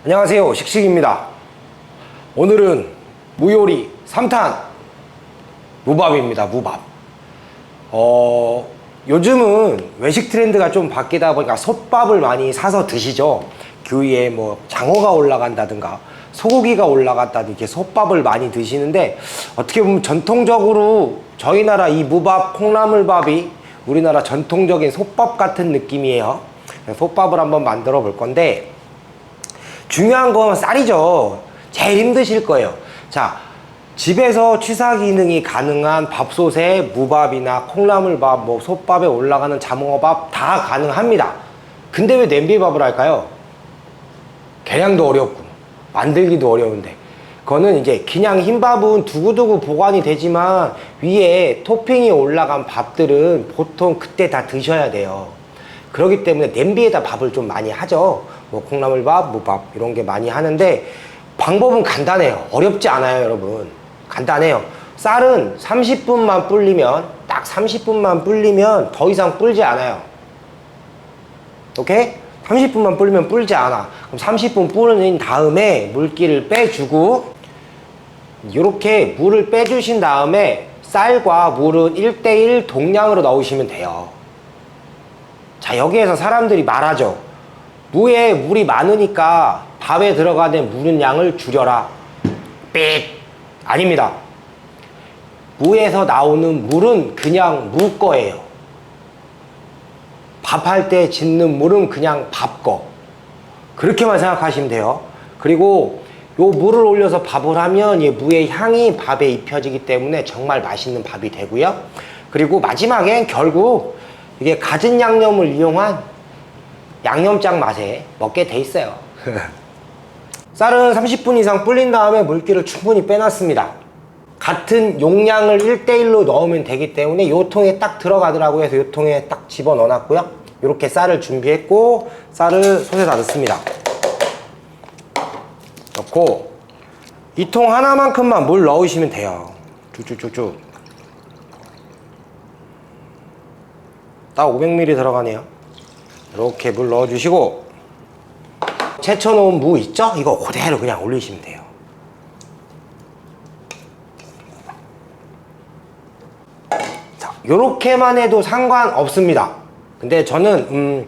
안녕하세요, 식식입니다. 오늘은 무요리 3탄 무밥입니다. 무밥. 요즘은 외식 트렌드가 좀 바뀌다 보니까 솥밥을 많이 사서 드시죠. 그 위에 뭐 장어가 올라간다든가 소고기가 올라갔다든가 이렇게 솥밥을 많이 드시는데, 어떻게 보면 전통적으로 저희 나라 이 무밥 콩나물밥이 우리나라 전통적인 솥밥 같은 느낌이에요. 솥밥을 한번 만들어 볼 건데, 중요한 건 쌀이죠. 제일 힘드실 거예요. 자, 집에서 취사 기능이 가능한 밥솥에 무밥이나 콩나물밥, 뭐 솥밥에 올라가는 자몽어밥 다 가능합니다. 근데 왜 냄비밥을 할까요? 계량도 어렵고 만들기도 어려운데, 그거는 이제 그냥 흰밥은 두고두고 보관이 되지만 위에 토핑이 올라간 밥들은 보통 그때 다 드셔야 돼요. 그렇기 때문에 냄비에다 밥을 좀 많이 하죠. 뭐 콩나물밥, 무밥 이런 게 많이 하는데, 방법은 간단해요. 어렵지 않아요, 여러분. 간단해요. 쌀은 30분만 불리면, 딱 30분만 불리면 더 이상 불지 않아요. 오케이? 30분만 불리면 불지 않아. 그럼 30분 불은 다음에 물기를 빼주고, 이렇게 물을 빼주신 다음에 쌀과 물은 1:1 동량으로 넣으시면 돼요. 자, 여기에서 사람들이 말하죠. 무에 물이 많으니까 밥에 들어가는 물은 양을 줄여라. 삑! 아닙니다. 무에서 나오는 물은 그냥 무 거예요. 밥할 때 짓는 물은 그냥 밥 거. 그렇게만 생각하시면 돼요. 그리고 요 물을 올려서 밥을 하면 이 무의 향이 밥에 입혀지기 때문에 정말 맛있는 밥이 되고요. 그리고 마지막엔 결국 이게 갖은 양념을 이용한 양념장 맛에 먹게 돼 있어요. 쌀은 30분 이상 불린 다음에 물기를 충분히 빼놨습니다. 같은 용량을 1:1로 넣으면 되기 때문에 요 통에 딱 들어가더라고요. 그래서 요 통에 딱 집어 넣어놨고요. 이렇게 쌀을 준비했고, 쌀을 솥에다 넣습니다. 넣고 이 통 하나만큼만 물 넣으시면 돼요. 쭉쭉쭉쭉. 딱 500ml 들어가네요. 이렇게 물 넣어주시고, 채쳐놓은 무 있죠? 이거 그대로 그냥 올리시면 돼요. 자, 요렇게만 해도 상관없습니다. 근데 저는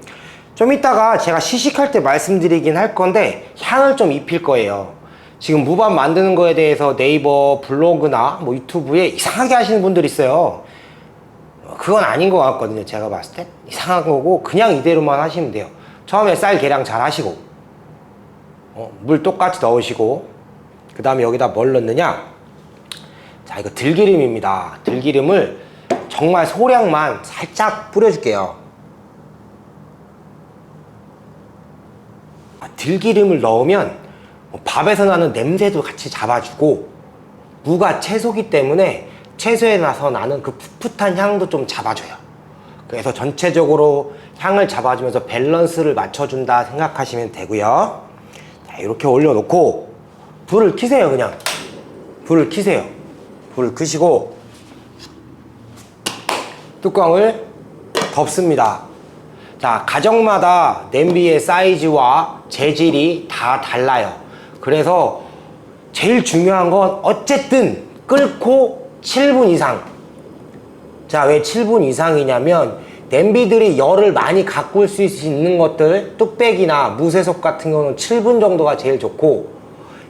좀 이따가 제가 시식할 때 말씀드리긴 할 건데, 향을 좀 입힐 거예요. 지금 무밥 만드는 거에 대해서 네이버 블로그나 뭐 유튜브에 이상하게 하시는 분들 있어요. 그건 아닌 것 같거든요. 제가 봤을 때 이상한 거고, 그냥 이대로만 하시면 돼요. 처음에 쌀 계량 잘 하시고, 물 똑같이 넣으시고, 그 다음에 여기다 뭘 넣느냐. 자, 이거 들기름입니다. 들기름을 정말 소량만 살짝 뿌려줄게요. 들기름을 넣으면 밥에서 나는 냄새도 같이 잡아주고, 무가 채소기 때문에 채소에 나서 나는 그 풋풋한 향도 좀 잡아줘요. 그래서 전체적으로 향을 잡아주면서 밸런스를 맞춰준다 생각하시면 되고요. 자, 이렇게 올려놓고 불을 켜세요. 그냥 불을 켜세요. 불을 끄시고 뚜껑을 덮습니다. 자, 가정마다 냄비의 사이즈와 재질이 다 달라요. 그래서 제일 중요한 건 어쨌든 끓고 7분 이상. 자, 왜 7분 이상이냐면, 냄비들이 열을 많이 가꿀 수 있는 것들, 뚝배기나 무쇠솥 같은 경우는 7분 정도가 제일 좋고,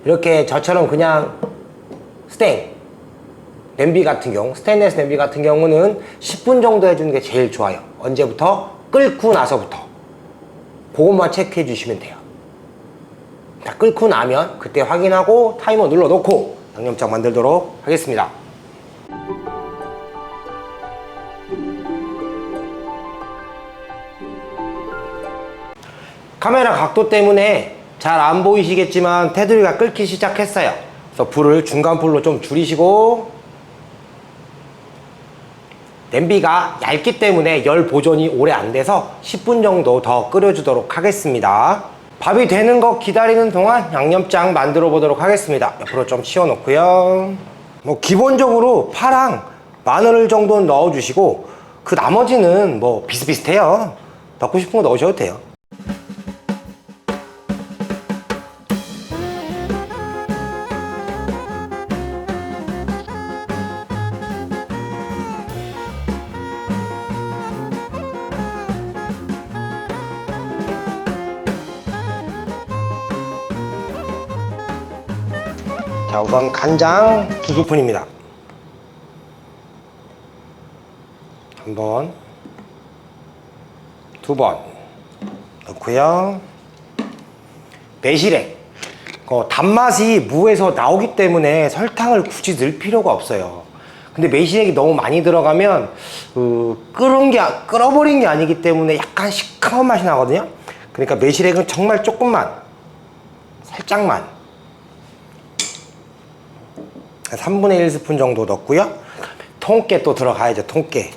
이렇게 저처럼 그냥 냄비 같은 경우, 스테인리스 냄비 같은 경우는 10분 정도 해주는 게 제일 좋아요. 언제부터? 끓고 나서부터. 그것만 체크해 주시면 돼요. 자, 끓고 나면 그때 확인하고 타이머 눌러놓고 양념장 만들도록 하겠습니다. 카메라 각도 때문에 잘 안 보이시겠지만 테두리가 끓기 시작했어요. 그래서 불을 중간 불로 좀 줄이시고, 냄비가 얇기 때문에 열 보존이 오래 안 돼서 10분 정도 더 끓여주도록 하겠습니다. 밥이 되는 거 기다리는 동안 양념장 만들어 보도록 하겠습니다. 옆으로 좀 치워 놓고요. 뭐 기본적으로 파랑 마늘 정도는 넣어 주시고, 그 나머지는 뭐 비슷비슷해요. 넣고 싶은 거 넣으셔도 돼요. 자, 우선 간장 2스푼입니다. 한 번, 두 번 넣고요. 매실액. 단맛이 무에서 나오기 때문에 설탕을 굳이 넣을 필요가 없어요. 근데 매실액이 너무 많이 들어가면 끓어버린 게 아니기 때문에 약간 시큼한 맛이 나거든요. 그러니까 매실액은 정말 조금만, 살짝만, 3분의 1스푼 정도 넣고요. 통깨 또 들어가야죠. 통깨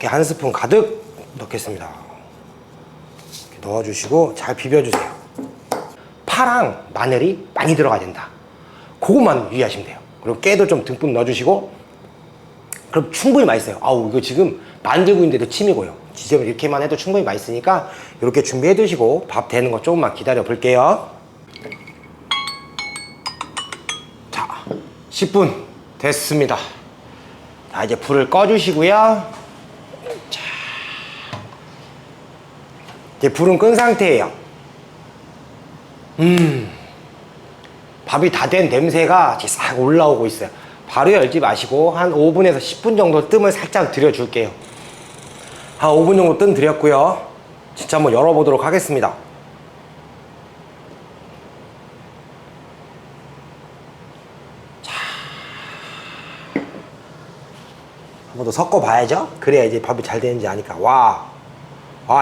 한 스푼 가득 넣겠습니다. 이렇게 넣어주시고 잘 비벼주세요. 파랑 마늘이 많이 들어가야 된다. 그것만 유의하시면 돼요. 그리고 깨도 좀 듬뿍 넣어주시고, 그럼 충분히 맛있어요. 아우, 이거 지금 만들고 있는데도 침이 고요. 지금 이렇게만 해도 충분히 맛있으니까 이렇게 준비해 두시고 밥 되는 거 조금만 기다려 볼게요. 자, 10분 됐습니다. 자, 이제 불을 꺼주시고요. 자, 이제 불은 끈 상태예요. 밥이 다 된 냄새가 싹 올라오고 있어요. 바로 열지 마시고 한 5분에서 10분 정도 뜸을 살짝 들여줄게요. 한 5분 정도 뜸 들였고요. 진짜 한번 열어보도록 하겠습니다. 한 번 더 섞어봐야죠. 그래야 이제 밥이 잘 되는지 아니까. 와,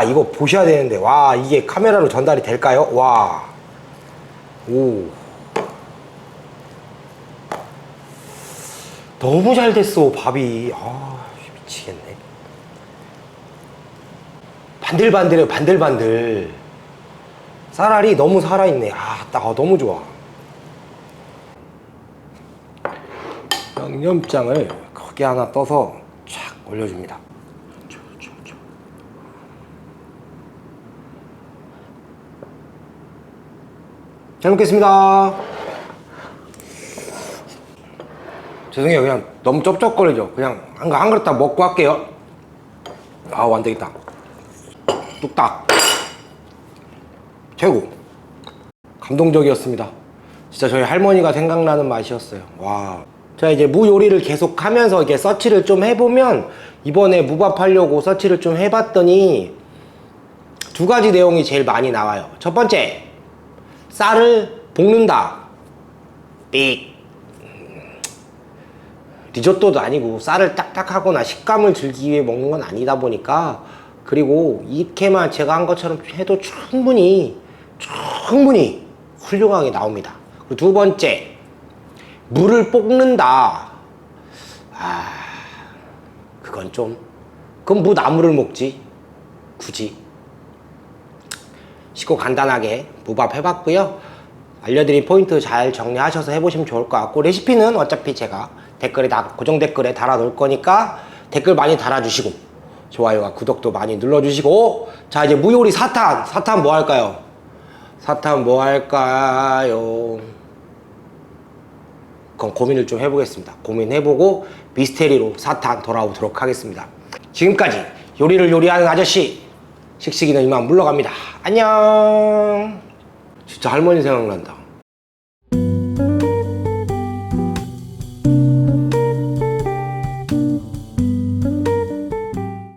이거 보셔야 되는데, 와, 이게 카메라로 전달이 될까요? 와, 오, 너무 잘 됐어 밥이. 미치겠네. 반들반들해요. 반들반들. 쌀알이 너무 살아있네. 너무 좋아. 양념장을 크게 하나 떠서 쫙 올려줍니다. 잘 먹겠습니다. 죄송해요. 그냥 너무 쩝쩝거리죠. 그냥 한 그릇 다 먹고 할게요. 안 되겠다. 뚝딱. 최고. 감동적이었습니다. 진짜 저희 할머니가 생각나는 맛이었어요. 와. 자, 이제 무 요리를 계속 하면서 이렇게 서치를 좀 해보면, 이번에 무밥 하려고 서치를 좀 해봤더니 두 가지 내용이 제일 많이 나와요. 첫 번째, 쌀을 볶는다. 삑. 리조또도 아니고 쌀을 딱딱하거나 식감을 즐기기 위해 먹는 건 아니다 보니까, 그리고 이렇게만 제가 한 것처럼 해도 충분히 훌륭하게 나옵니다. 그리고 두 번째, 물을 볶는다. 그건 무 나물을 먹지 굳이. 쉽고 간단하게 무밥 해봤고요. 알려드린 포인트 잘 정리하셔서 해보시면 좋을 것 같고, 레시피는 어차피 제가 고정 댓글에 달아 놓을 거니까 댓글 많이 달아주시고 좋아요와 구독도 많이 눌러주시고. 자, 이제 무요리 4탄 뭐 할까요? 4탄 뭐 할까요? 그건 고민을 좀 해보겠습니다. 고민해보고 미스테리로 4탄 돌아오도록 하겠습니다. 지금까지 요리를 요리하는 아저씨, 식식이는 이만 물러갑니다. 안녕. 진짜 할머니 생각난다.